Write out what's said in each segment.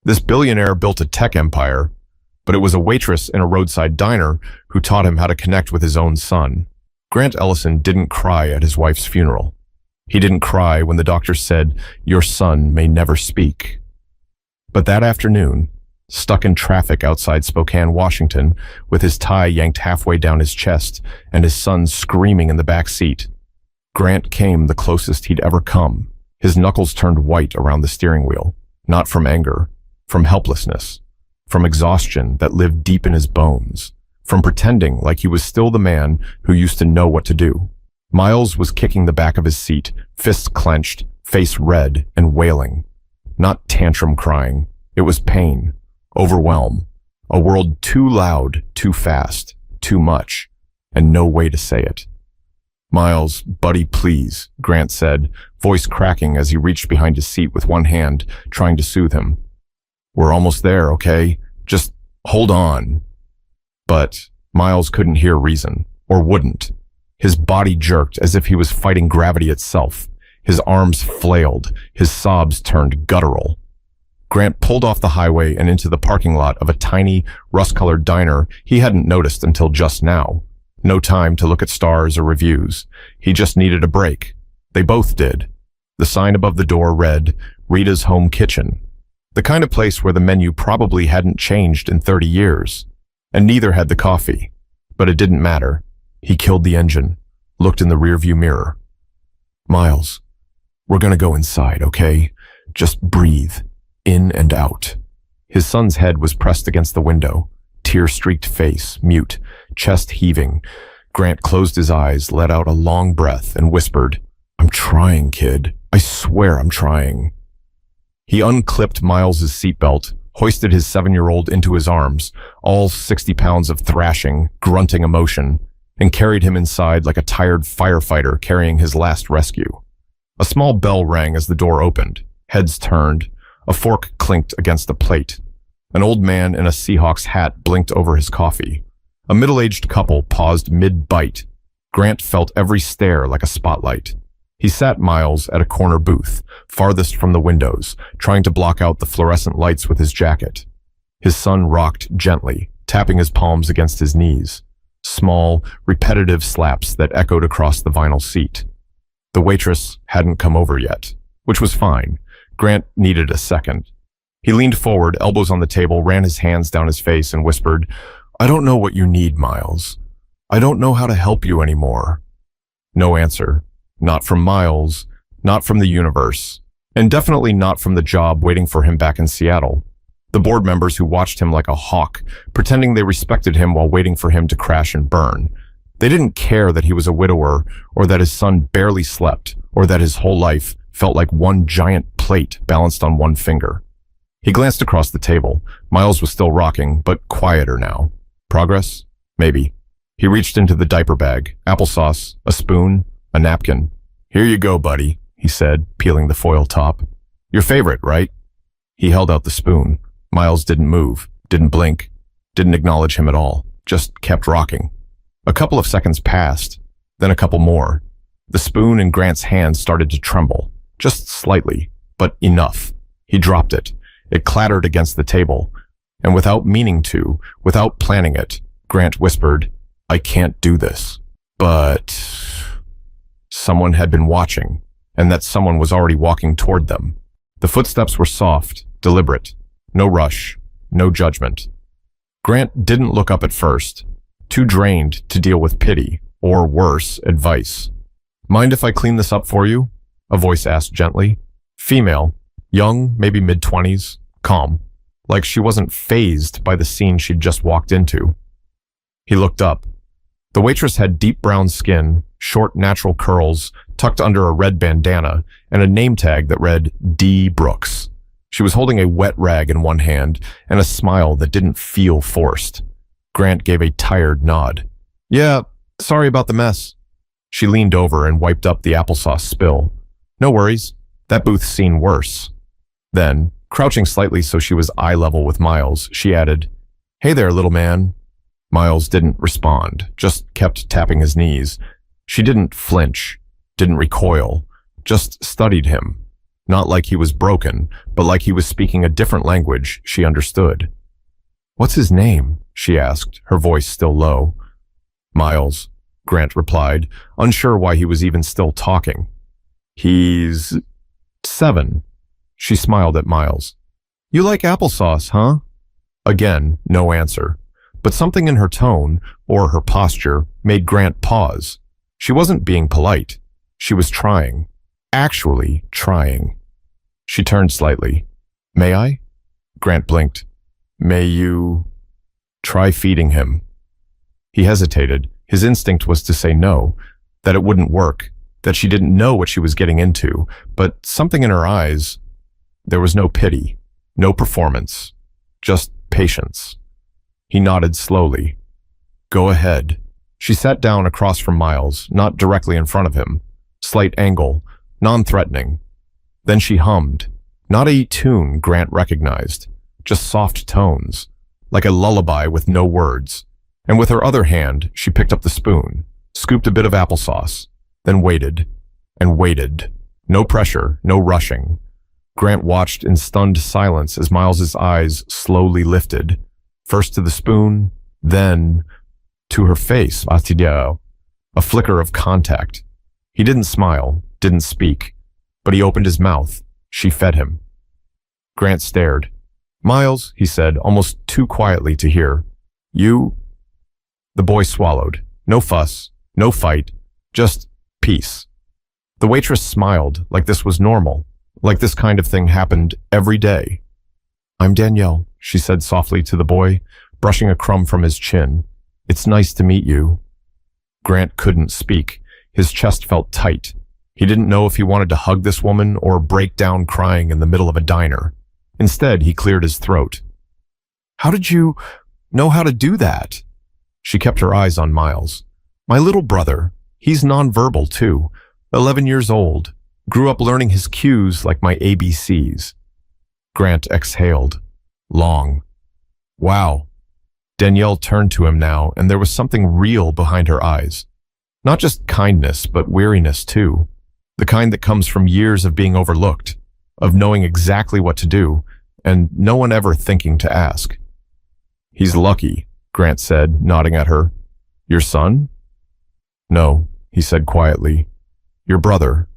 This billionaire built a tech empire, but it was a waitress in a roadside diner who taught him how to connect with his own son. Grant Ellison didn't cry at his wife's funeral. He didn't cry when the doctor said, "Your son may never speak." But that afternoon, stuck in traffic outside Spokane, Washington, with his tie yanked halfway down his chest and his son screaming in the back seat, Grant came the closest he'd ever come. His knuckles turned white around the steering wheel, not from anger, from helplessness, from exhaustion that lived deep in his bones, from pretending like he was still the man who used to know what to do. Miles was kicking the back of his seat, fists clenched, face red and wailing. Not tantrum crying. It was pain, overwhelm, a world too loud, too fast, too much, and no way to say it. "Miles, buddy, please," Grant said, voice cracking as he reached behind his seat with one hand, trying to soothe him. "We're almost there, okay? Just hold on." But Miles couldn't hear reason, or wouldn't. His body jerked as if he was fighting gravity itself. His arms flailed, his sobs turned guttural. Grant pulled off the highway and into the parking lot of a tiny, rust-colored diner he hadn't noticed until just now. No time to look at stars or reviews. He just needed a break. They both did. The sign above the door read, "Rita's Home Kitchen." The kind of place where the menu probably hadn't changed in 30 years. And neither had the coffee. But it didn't matter. He killed the engine, looked in the rearview mirror. "Miles, we're gonna go inside, okay? Just breathe, in and out." His son's head was pressed against the window, tear-streaked face, mute, chest heaving. Grant closed his eyes, let out a long breath, and whispered, "I'm trying, kid. I swear I'm trying." He unclipped Miles's seatbelt, hoisted his 7-year-old into his arms, all 60 pounds of thrashing, grunting emotion, and carried him inside like a tired firefighter carrying his last rescue. A small bell rang as the door opened. Heads turned. A fork clinked against a plate. An old man in a Seahawks hat blinked over his coffee. A middle-aged couple paused mid-bite. Grant felt every stare like a spotlight. He sat Miles at a corner booth, farthest from the windows, trying to block out the fluorescent lights with his jacket. His son rocked gently, tapping his palms against his knees. Small, repetitive slaps that echoed across the vinyl seat. The waitress hadn't come over yet, which was fine. Grant needed a second. He leaned forward, elbows on the table, ran his hands down his face, and whispered, "I don't know what you need, Miles. I don't know how to help you anymore." No answer. Not from Miles, not from the universe, and definitely not from the job waiting for him back in Seattle. The board members who watched him like a hawk, pretending they respected him while waiting for him to crash and burn. They didn't care that he was a widower, or that his son barely slept, or that his whole life felt like one giant plate balanced on one finger. He glanced across the table. Miles was still rocking, but quieter now. Progress? Maybe. He reached into the diaper bag, applesauce, a spoon, a napkin. "Here you go, buddy," he said, peeling the foil top. "Your favorite, right?" He held out the spoon. Miles didn't move, didn't blink, didn't acknowledge him at all, just kept rocking. A couple of seconds passed, then a couple more. The spoon in Grant's hand started to tremble, just slightly, but enough. He dropped it. It clattered against the table, and without meaning to, without planning it, Grant whispered, "I can't do this." But someone had been watching, and that someone was already walking toward them. The footsteps were soft, deliberate. No rush, no judgment. Grant didn't look up at first, too drained to deal with pity, or worse, advice. "Mind if I clean this up for you?" a voice asked gently. Female, young, maybe mid-20s, calm, like she wasn't fazed by the scene she'd just walked into. He looked up. The waitress had deep brown skin, short natural curls, tucked under a red bandana, and a name tag that read D. Brooks. She was holding a wet rag in one hand and a smile that didn't feel forced. Grant gave a tired nod. "Yeah, sorry about the mess." She leaned over and wiped up the applesauce spill. "No worries. That booth's seen worse." Then, crouching slightly so she was eye level with Miles, she added, "Hey there, little man." Miles didn't respond, just kept tapping his knees. She didn't flinch, didn't recoil, just studied him. Not like he was broken, but like he was speaking a different language she understood. "What's his name?" she asked, her voice still low. "Miles," Grant replied, unsure why he was even still talking. "He's 7. She smiled at Miles. "You like applesauce, huh?" Again, no answer. But something in her tone, or her posture, made Grant pause. She wasn't being polite. She was trying. Actually trying. She turned slightly. "May I?" Grant blinked. "May you try feeding him?" He hesitated. His instinct was to say no, that it wouldn't work, that she didn't know what she was getting into, but something in her eyes, there was no pity, no performance, just patience. He nodded slowly. "Go ahead." She sat down across from Miles, not directly in front of him. Slight angle, non-threatening. Then she hummed. Not a tune Grant recognized, just soft tones, like a lullaby with no words. And with her other hand, she picked up the spoon, scooped a bit of applesauce, then waited, and waited. No pressure, no rushing. Grant watched in stunned silence as Miles's eyes slowly lifted, first to the spoon, then to her face, a flicker of contact. He didn't smile, didn't speak, but he opened his mouth. She fed him. Grant stared. "Miles," he said, almost too quietly to hear. "You—" The boy swallowed. No fuss, no fight, just peace. The waitress smiled, like this was normal, like this kind of thing happened every day. "I'm Danielle," she said softly to the boy, brushing a crumb from his chin. "It's nice to meet you." Grant couldn't speak. His chest felt tight. He didn't know if he wanted to hug this woman or break down crying in the middle of a diner. Instead, he cleared his throat. "How did you know how to do that?" She kept her eyes on Miles. "My little brother, he's nonverbal too, 11 years old, grew up learning his cues like my ABCs. Grant exhaled. Long. "Wow." Danielle turned to him now, and there was something real behind her eyes. Not just kindness, but weariness too. The kind that comes from years of being overlooked, of knowing exactly what to do, and no one ever thinking to ask. "He's lucky," Grant said, nodding at her. "Your son?" "No," he said quietly. "Your brother."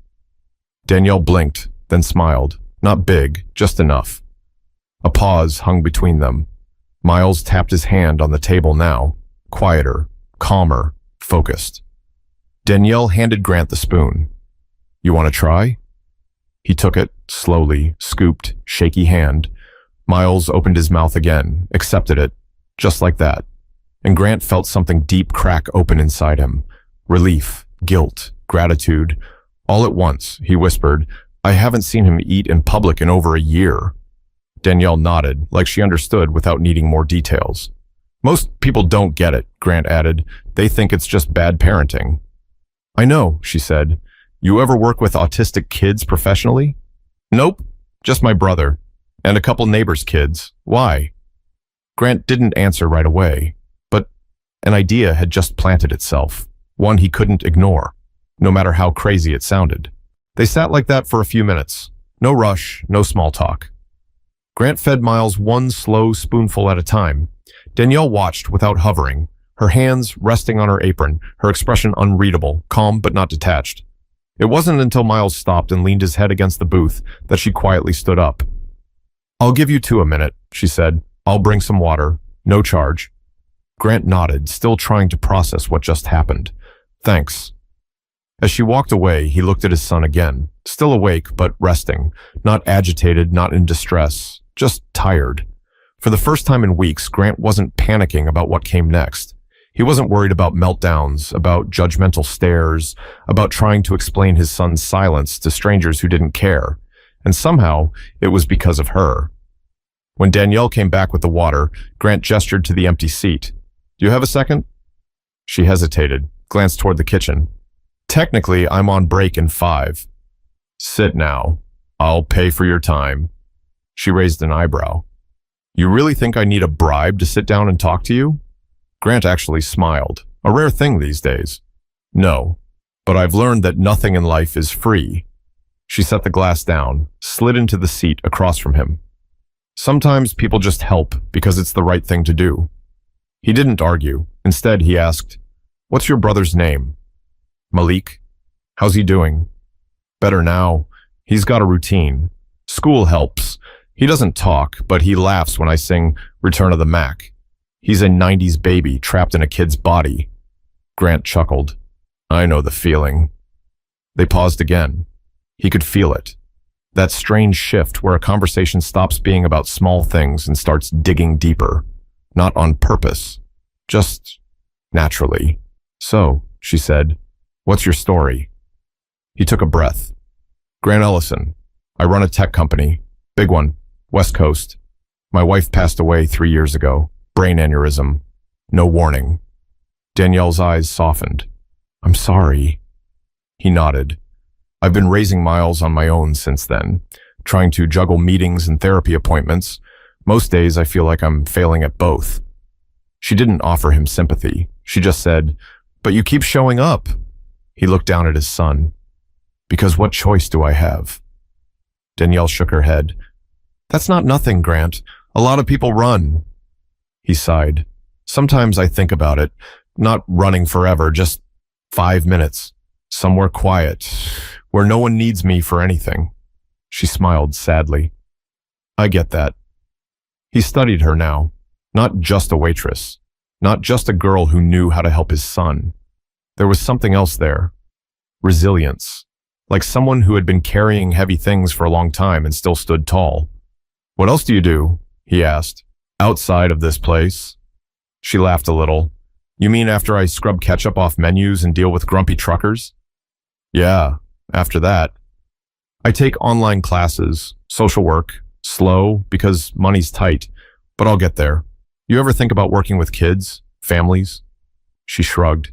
Danielle blinked, then smiled. Not big, just enough. A pause hung between them. Miles tapped his hand on the table now, quieter, calmer, focused. Danielle handed Grant the spoon. "You want to try?" He took it, slowly, scooped, shaky hand. Miles opened his mouth again, accepted it, just like that. And Grant felt something deep crack open inside him. Relief, guilt, gratitude. All at once, he whispered, "I haven't seen him eat in public in over a year." Danielle nodded, like she understood without needing more details. "Most people don't get it," Grant added. "They think it's just bad parenting." "I know," she said. "You ever work with autistic kids professionally?" "Nope, just my brother. And a couple neighbors' kids. Why?" Grant didn't answer right away, but an idea had just planted itself, one he couldn't ignore, no matter how crazy it sounded. They sat like that for a few minutes. No rush, no small talk. Grant fed Miles one slow spoonful at a time. Danielle watched without hovering, her hands resting on her apron, her expression unreadable, calm but not detached. It wasn't until Miles stopped and leaned his head against the booth that she quietly stood up. "I'll give you 2 a minute," she said. "I'll bring some water. No charge." Grant nodded, still trying to process what just happened. "Thanks." As she walked away, he looked at his son again, still awake but resting, not agitated, not in distress, just tired. For the first time in weeks, Grant wasn't panicking about what came next. He wasn't worried about meltdowns, about judgmental stares, about trying to explain his son's silence to strangers who didn't care. And somehow, it was because of her. When Danielle came back with the water, Grant gestured to the empty seat. "Do you have a second?" She hesitated, glanced toward the kitchen. "Technically, I'm on break in 5. "Sit now. I'll pay for your time." She raised an eyebrow. "You really think I need a bribe to sit down and talk to you?" Grant actually smiled, a rare thing these days. "No, but I've learned that nothing in life is free." She set the glass down, slid into the seat across from him. Sometimes people just help because it's the right thing to do. He didn't argue. Instead, he asked, "What's your brother's name?" "Malik." "How's he doing?" "Better now. He's got a routine. School helps. He doesn't talk, but he laughs when I sing Return of the Mac. He's a 90s baby trapped in a kid's body." Grant chuckled. "I know the feeling." They paused again. He could feel it. That strange shift where a conversation stops being about small things and starts digging deeper. Not on purpose. Just naturally. "So," she said, "what's your story?" He took a breath. "Grant Ellison. I run a tech company. Big one. West Coast. My wife passed away 3 years ago. Brain aneurysm. No warning." Danielle's eyes softened. "I'm sorry." He nodded. "I've been raising Miles on my own since then, trying to juggle meetings and therapy appointments. Most days I feel like I'm failing at both." She didn't offer him sympathy. She just said, "But you keep showing up." He looked down at his son. "Because what choice do I have?" Danielle shook her head. "That's not nothing, Grant. A lot of people run." He sighed. "Sometimes I think about it. Not running forever, just 5 minutes. Somewhere quiet, where no one needs me for anything." She smiled sadly. "I get that." He studied her now. Not just a waitress. Not just a girl who knew how to help his son. There was something else there. Resilience. Like someone who had been carrying heavy things for a long time and still stood tall. "What else do you do?" he asked. "Outside of this place?" She laughed a little. "You mean after I scrub ketchup off menus and deal with grumpy truckers?" "Yeah, after that. I take online classes, social work, slow because money's tight, but I'll get there. You ever think about working with kids, families?" She shrugged.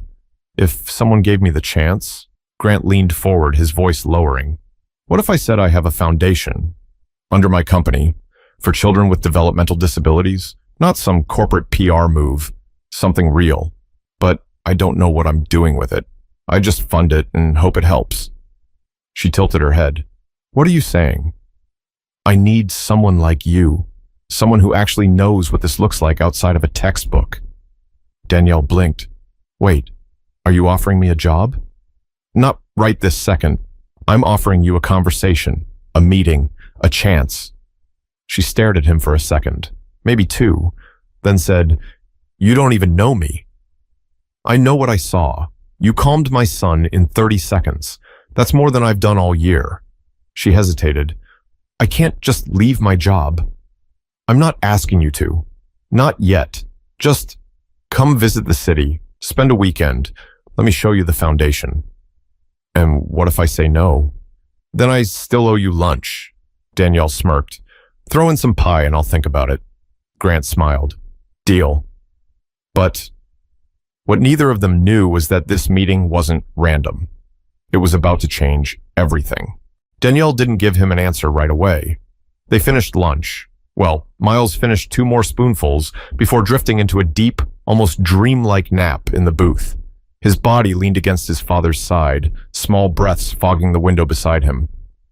"If someone gave me the chance." Grant leaned forward, his voice lowering. "What if I said I have a foundation under my company for children with developmental disabilities? Not some corporate PR move, something real. But I don't know what I'm doing with it. I just fund it and hope it helps." She tilted her head. "What are you saying?" "I need someone like you. Someone who actually knows what this looks like outside of a textbook." Danielle blinked. "Wait, are you offering me a job?" "Not right this second. I'm offering you a conversation, a meeting, a chance." She stared at him for a second, maybe 2, then said, "You don't even know me." "I know what I saw. You calmed my son in 30 seconds. That's more than I've done all year." She hesitated. "I can't just leave my job." "I'm not asking you to. Not yet. Just come visit the city, spend a weekend. Let me show you the foundation." "And what if I say no?" "Then I still owe you lunch." Danielle smirked. "Throw in some pie and I'll think about it." Grant smiled. "Deal." But what neither of them knew was that this meeting wasn't random. It was about to change everything. Danielle didn't give him an answer right away. They finished lunch. Well, Miles finished 2 more spoonfuls before drifting into a deep, almost dreamlike nap in the booth. His body leaned against his father's side, small breaths fogging the window beside him.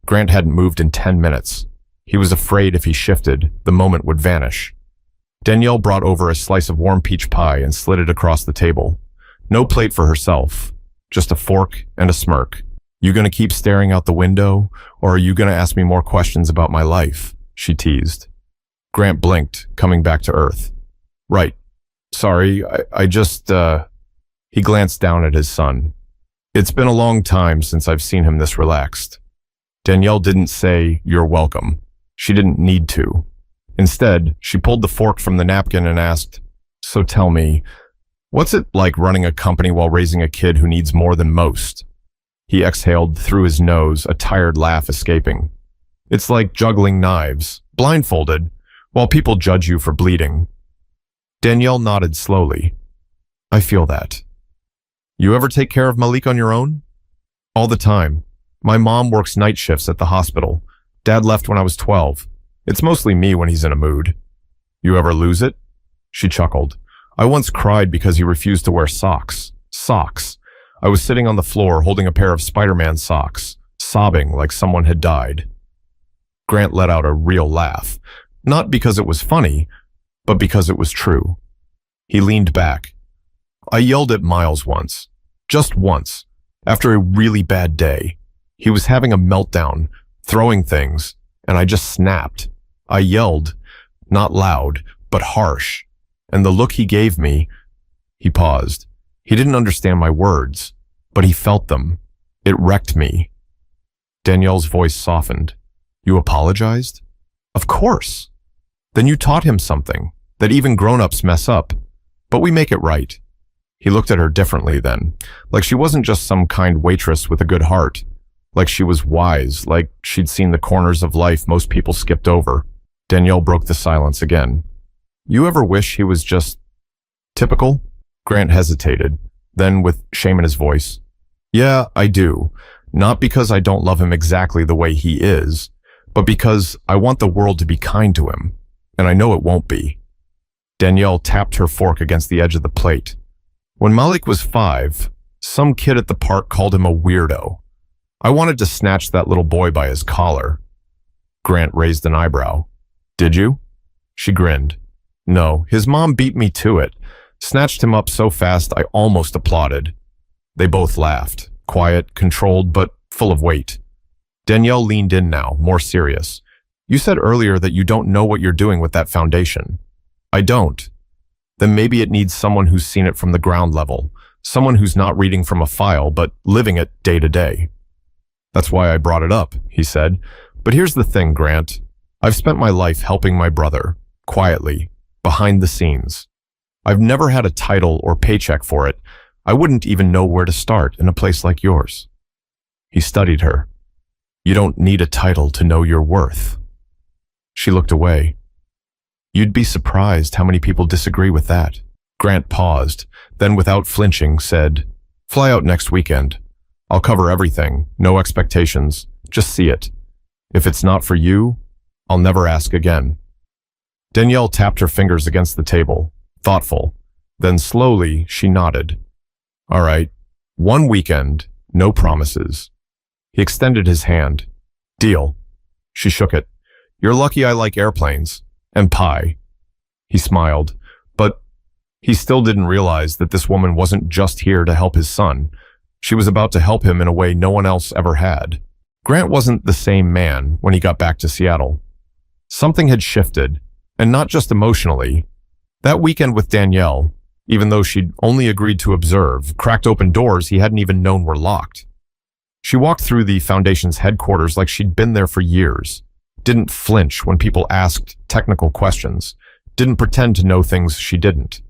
Grant hadn't moved in 10 minutes. He was afraid if he shifted, the moment would vanish. Danielle brought over a slice of warm peach pie and slid it across the table. No plate for herself, just a fork and a smirk. "You gonna keep staring out the window, or are you gonna ask me more questions about my life?" she teased. Grant blinked, coming back to earth. "Right. Sorry, I just, He glanced down at his son. "It's been a long time since I've seen him this relaxed." Danielle didn't say, "You're welcome." She didn't need to. Instead, she pulled the fork from the napkin and asked, "So tell me, what's it like running a company while raising a kid who needs more than most?" He exhaled through his nose, a tired laugh escaping. "It's like juggling knives, blindfolded, while people judge you for bleeding." Danielle nodded slowly. "I feel that." "You ever take care of Malik on your own?" "All the time. My mom works night shifts at the hospital. Dad left when I was 12. It's mostly me when he's in a mood." "You ever lose it?" She chuckled. "I once cried because he refused to wear socks. Socks. I was sitting on the floor holding a pair of Spider-Man socks. sobbing like someone had died. Grant let out a real laugh, not because it was funny, but because it was true. He leaned back. I yelled at Miles once, just once, after a really bad day. He was having a meltdown, throwing things, and I just snapped. I yelled, not loud, but harsh, and the look he gave me, he paused. He didn't understand my words, but he felt them. It wrecked me. Danielle's voice softened. You apologized? Of course. Then you taught him something that even grown-ups mess up, but we make it right. He looked at her differently then, like she wasn't just some kind waitress with a good heart, like she was wise, like she'd seen the corners of life most people skipped over. Danielle broke the silence again. You ever wish he was just typical? Grant hesitated, then with shame in his voice. Yeah, I do. Not because I don't love him exactly the way he is, but because I want the world to be kind to him, and I know it won't be. Danielle tapped her fork against the edge of the plate. When Malik was 5, some kid at the park called him a weirdo. I wanted to snatch that little boy by his collar. Grant raised an eyebrow. Did you? She grinned. No, his mom beat me to it, snatched him up so fast I almost applauded. They both laughed, quiet, controlled, but full of weight. Danielle leaned in now, more serious. You said earlier that you don't know what you're doing with that foundation. I don't. Then maybe it needs someone who's seen it from the ground level, someone who's not reading from a file, but living it day to day. That's why I brought it up, he said. But here's the thing, Grant. I've spent my life helping my brother, quietly, behind the scenes. I've never had a title or paycheck for it. I wouldn't even know where to start in a place like yours. He studied her. You don't need a title to know your worth. She looked away. You'd be surprised how many people disagree with that. Grant paused, then without flinching said, Fly out next weekend. I'll cover everything, no expectations, just see it. If it's not for you, I'll never ask again. Danielle tapped her fingers against the table, thoughtful. Then slowly she nodded. All right, 1 weekend, no promises. He extended his hand. Deal. She shook it. You're lucky I like airplanes. And pie. He smiled, but he still didn't realize that this woman wasn't just here to help his son. She was about to help him in a way no one else ever had. Grant wasn't the same man when he got back to Seattle. Something had shifted, and not just emotionally. That weekend with Danielle, even though she'd only agreed to observe, cracked open doors he hadn't even known were locked. She walked through the foundation's headquarters like she'd been there for years. Didn't flinch when people asked technical questions, didn't pretend to know things she didn't.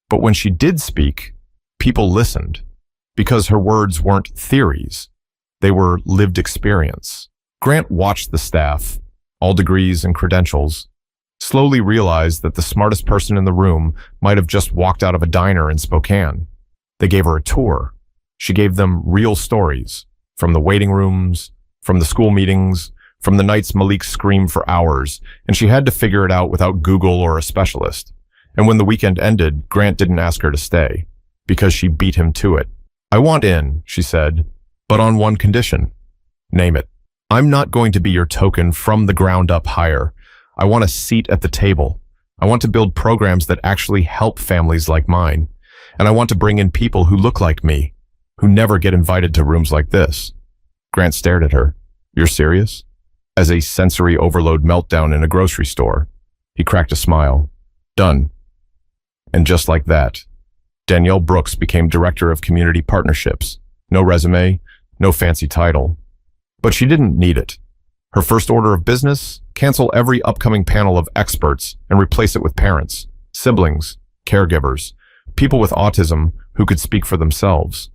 But when she did speak, people listened, because her words weren't theories, they were lived experience. Grant watched the staff, all degrees and credentials, slowly realized that the smartest person in the room might have just walked out of a diner in Spokane. They gave her a tour. She gave them real stories, from the waiting rooms, from the school meetings, from the nights Malik screamed for hours, and she had to figure it out without Google or a specialist. And when the weekend ended, Grant didn't ask her to stay, because she beat him to it. I want in, she said, but on one condition. Name it. I'm not going to be your token from the ground up hire. I want a seat at the table. I want to build programs that actually help families like mine. And I want to bring in people who look like me, who never get invited to rooms like this. Grant stared at her. You're serious? As a sensory overload meltdown in a grocery store. He cracked a smile. Done. And just like that, Danielle Brooks became Director of Community Partnerships. No resume, no fancy title. But she didn't need it. Her first order of business, cancel every upcoming panel of experts and replace it with parents, siblings, caregivers, people with autism who could speak for themselves.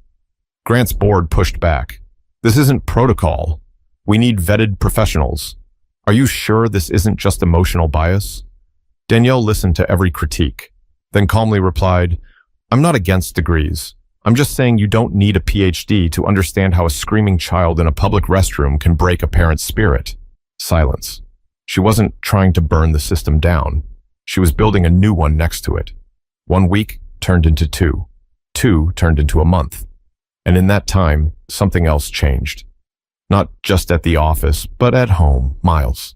Grant's board pushed back. This isn't protocol. We need vetted professionals. Are you sure this isn't just emotional bias? Danielle listened to every critique, then calmly replied, I'm not against degrees. I'm just saying you don't need a PhD to understand how a screaming child in a public restroom can break a parent's spirit. Silence. She wasn't trying to burn the system down. She was building a new one next to it. 1 week turned into 2. 2 turned into a month. And in that time, something else changed. Not just at the office, but at home, Miles.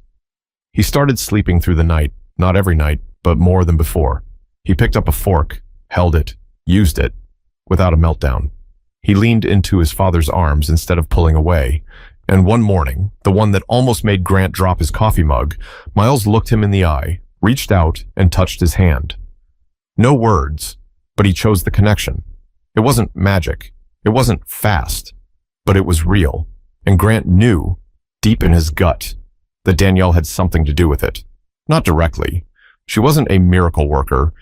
He started sleeping through the night, not every night, but more than before. He picked up a fork, held it, used it, without a meltdown. He leaned into his father's arms instead of pulling away, and one morning, the one that almost made Grant drop his coffee mug, Miles looked him in the eye, reached out, and touched his hand. No words, but he chose the connection. It wasn't magic. It wasn't fast, but it was real, and Grant knew, deep in his gut, that Danielle had something to do with it. Not directly. She wasn't a miracle worker,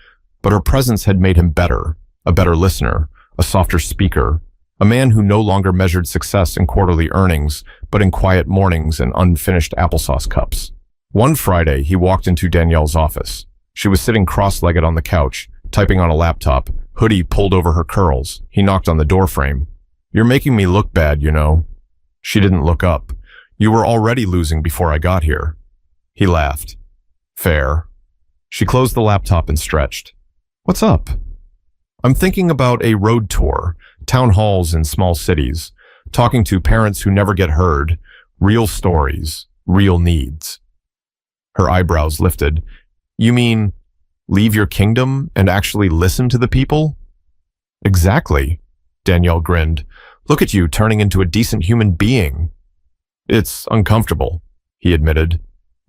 but her presence had made him better, a better listener, a softer speaker, a man who no longer measured success in quarterly earnings, but in quiet mornings and unfinished applesauce cups. One Friday, he walked into Danielle's office. She was sitting cross-legged on the couch, typing on a laptop, hoodie pulled over her curls. He knocked on the doorframe. "You're making me look bad, you know." She didn't look up. "You were already losing before I got here." He laughed. "Fair." She closed the laptop and stretched. "What's up?" "I'm thinking about a road tour, town halls in small cities, talking to parents who never get heard, real stories, real needs." Her eyebrows lifted. "You mean leave your kingdom and actually listen to the people?" "Exactly," Danielle grinned. "Look at you turning into a decent human being." "It's uncomfortable," he admitted.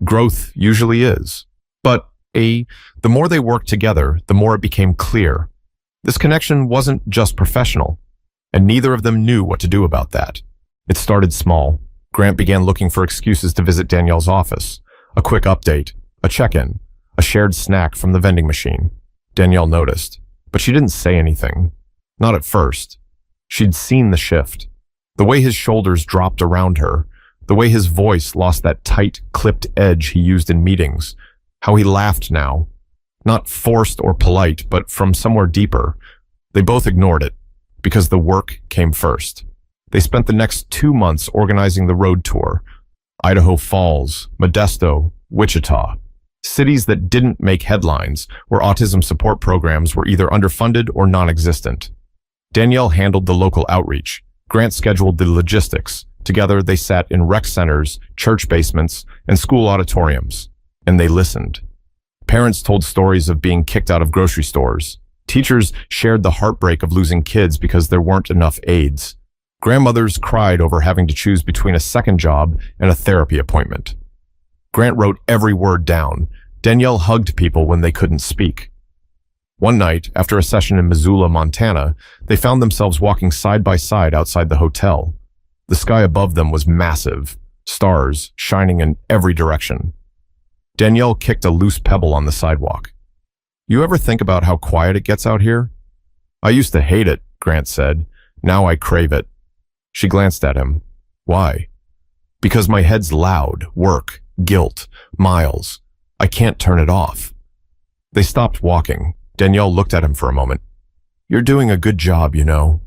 "Growth usually is." But the more they worked together, the more it became clear. This connection wasn't just professional, and neither of them knew what to do about that. It started small. Grant began looking for excuses to visit Danielle's office. A quick update, a check-in, a shared snack from the vending machine. Danielle noticed, but she didn't say anything. Not at first. She'd seen the shift. The way his shoulders dropped around her, the way his voice lost that tight, clipped edge he used in meetings, how he laughed now. Not forced or polite, but from somewhere deeper. They both ignored it, because the work came first. They spent the next 2 months organizing the road tour. Idaho Falls, Modesto, Wichita. Cities that didn't make headlines, where autism support programs were either underfunded or non-existent. Danielle handled the local outreach. Grant scheduled the logistics. Together, they sat in rec centers, church basements, and school auditoriums. And they listened. Parents told stories of being kicked out of grocery stores. Teachers shared the heartbreak of losing kids because there weren't enough aides. Grandmothers cried over having to choose between a second job and a therapy appointment. Grant wrote every word down. Danielle hugged people when they couldn't speak. One night, after a session in Missoula, Montana, they found themselves walking side by side outside the hotel. The sky above them was massive, stars shining in every direction. Danielle kicked a loose pebble on the sidewalk. "You ever think about how quiet it gets out here?" "I used to hate it," Grant said. "Now I crave it." She glanced at him. "Why?" "Because my head's loud, work, guilt, Miles. I can't turn it off." They stopped walking. Danielle looked at him for a moment. "You're doing a good job, you know."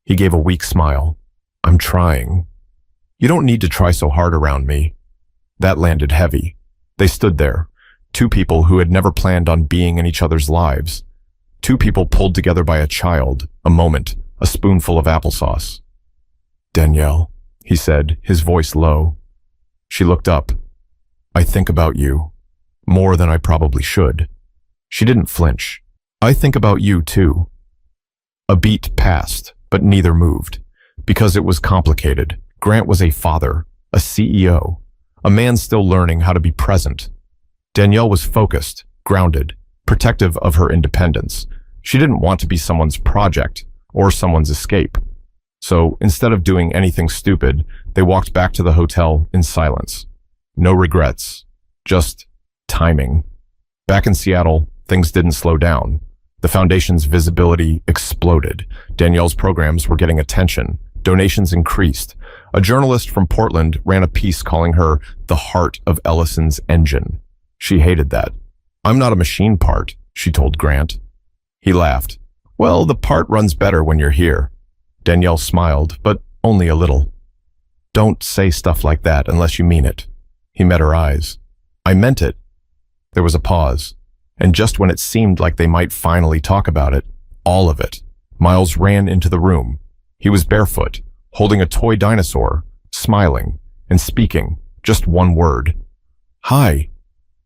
He gave a weak smile. "I'm trying." "You don't need to try so hard around me." That landed heavy. They stood there, two people who had never planned on being in each other's lives. Two people pulled together by a child, a moment, a spoonful of applesauce. "Danielle," he said, his voice low. She looked up. "I think about you, more than I probably should." She didn't flinch. "I think about you too." A beat passed, but neither moved, because it was complicated. Grant was a father, a CEO, a man still learning how to be present. Danielle was focused, grounded, protective of her independence. She didn't want to be someone's project or someone's escape. So instead of doing anything stupid, they walked back to the hotel in silence. No regrets, just timing. Back in Seattle, things didn't slow down. The foundation's visibility exploded. Danielle's programs were getting attention. Donations increased. A journalist from Portland ran a piece calling her the heart of Ellison's engine. She hated that. "I'm not a machine part," she told Grant. He laughed. "Well, the part runs better when you're here." Danielle smiled, but only a little. "Don't say stuff like that unless you mean it." He met her eyes. "I meant it." There was a pause, and just when it seemed like they might finally talk about it, all of it, Miles ran into the room. He was barefoot, holding a toy dinosaur, smiling, and speaking just one word. "Hi."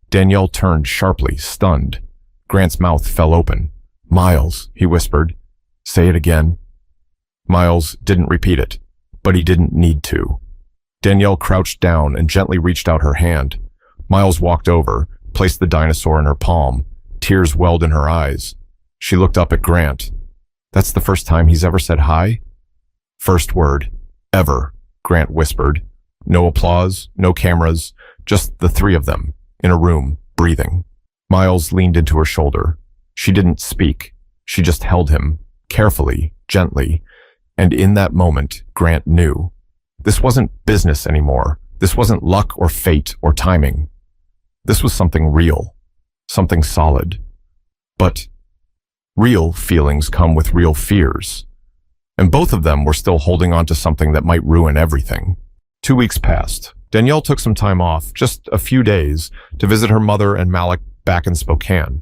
Danielle turned sharply, stunned. Grant's mouth fell open. "Miles," he whispered. "Say it again." Miles didn't repeat it, but he didn't need to. Danielle crouched down and gently reached out her hand. Miles walked over, placed the dinosaur in her palm. Tears welled in her eyes. She looked up at Grant. "That's the first time he's ever said hi?" "First word. Ever," Grant whispered. No applause, no cameras, just the three of them, in a room, breathing. Miles leaned into her shoulder. She didn't speak. She just held him, carefully, gently. And in that moment, Grant knew. This wasn't business anymore. This wasn't luck or fate or timing. This was something real, something solid. But real feelings come with real fears. And both of them were still holding on to something that might ruin everything. 2 weeks passed. Danielle took some time off, just a few days, to visit her mother and Malik back in Spokane.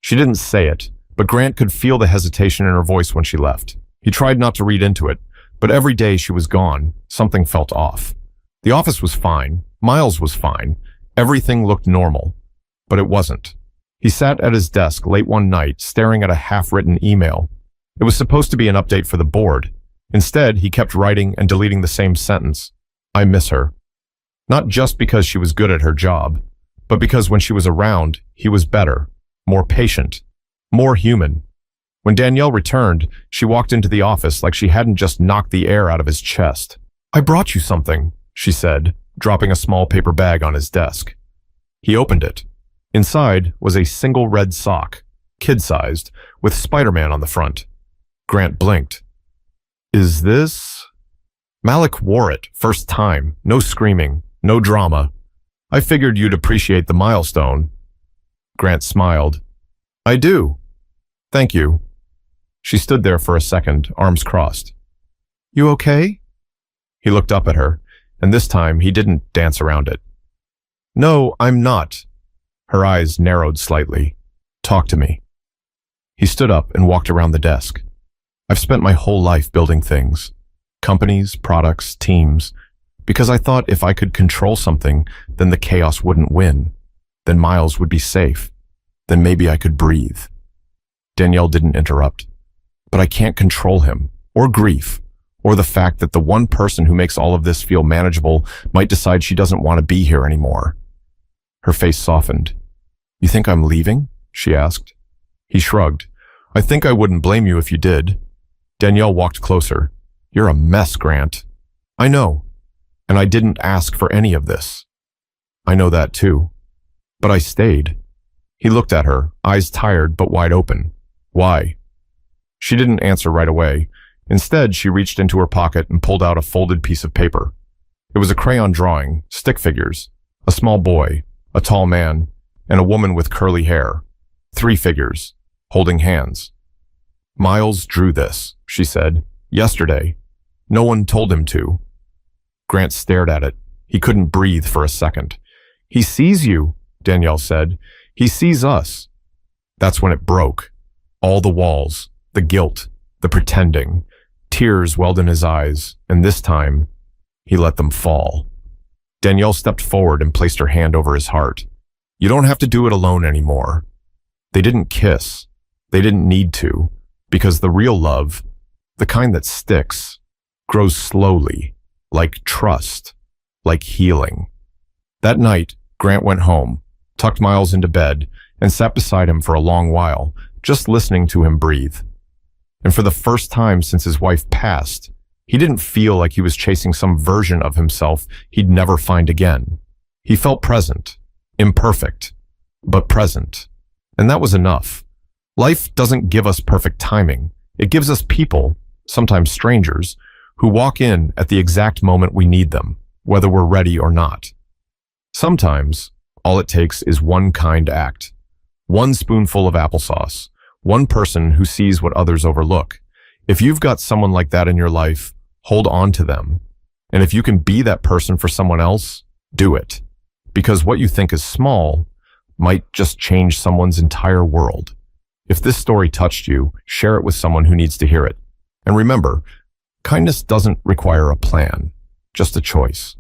She didn't say it, but Grant could feel the hesitation in her voice when she left. He tried not to read into it, but every day she was gone, something felt off. The office was fine. Miles was fine. Everything looked normal. But it wasn't. He sat at his desk late one night, staring at a half-written email. It was supposed to be an update for the board. Instead, he kept writing and deleting the same sentence. "I miss her." Not just because she was good at her job, but because when she was around, he was better, more patient, more human. When Danielle returned, she walked into the office like she hadn't just knocked the air out of his chest. "I brought you something," she said, dropping a small paper bag on his desk. He opened it. Inside was a single red sock, kid-sized, with Spider-Man on the front. Grant blinked. "Is this?" Malik wore it, first time, no screaming, no drama. "I figured you'd appreciate the milestone." Grant smiled. "I do. Thank you." She stood there for a second, arms crossed. "You okay?" He looked up at her, and this time he didn't dance around it. "No, I'm not." Her eyes narrowed slightly. "Talk to me." He stood up and walked around the desk. "I've spent my whole life building things. Companies, products, teams. Because I thought if I could control something, then the chaos wouldn't win. Then Miles would be safe. Then maybe I could breathe." Danielle didn't interrupt. "But I can't control him, or grief, or the fact that the one person who makes all of this feel manageable might decide she doesn't want to be here anymore." Her face softened. "You think I'm leaving?" she asked. He shrugged. "I think I wouldn't blame you if you did." Danielle walked closer. "You're a mess, Grant." "I know. And I didn't ask for any of this." "I know that too. But I stayed." He looked at her, eyes tired but wide open. "Why?" She didn't answer right away. Instead, she reached into her pocket and pulled out a folded piece of paper. It was a crayon drawing, stick figures, a small boy, a tall man, and a woman with curly hair. 3 figures, holding hands. "Miles drew this," she said, "yesterday. No one told him to." Grant stared at it. He couldn't breathe for a second. "He sees you," Danielle said. "He sees us." That's when it broke. All the walls, the guilt, the pretending. Tears welled in his eyes, and this time, he let them fall. Danielle stepped forward and placed her hand over his heart. "You don't have to do it alone anymore." They didn't kiss. They didn't need to, because the real love, the kind that sticks, grows slowly, like trust, like healing. That night, Grant went home, tucked Miles into bed, and sat beside him for a long while, just listening to him breathe. And for the first time since his wife passed, he didn't feel like he was chasing some version of himself he'd never find again. He felt present, imperfect, but present. And that was enough. Life doesn't give us perfect timing. It gives us people, sometimes strangers, who walk in at the exact moment we need them, whether we're ready or not. Sometimes, all it takes is one kind act. One spoonful of applesauce. One person who sees what others overlook. If you've got someone like that in your life, hold on to them. And if you can be that person for someone else, do it. Because what you think is small might just change someone's entire world. If this story touched you, share it with someone who needs to hear it. And remember, kindness doesn't require a plan. just a choice.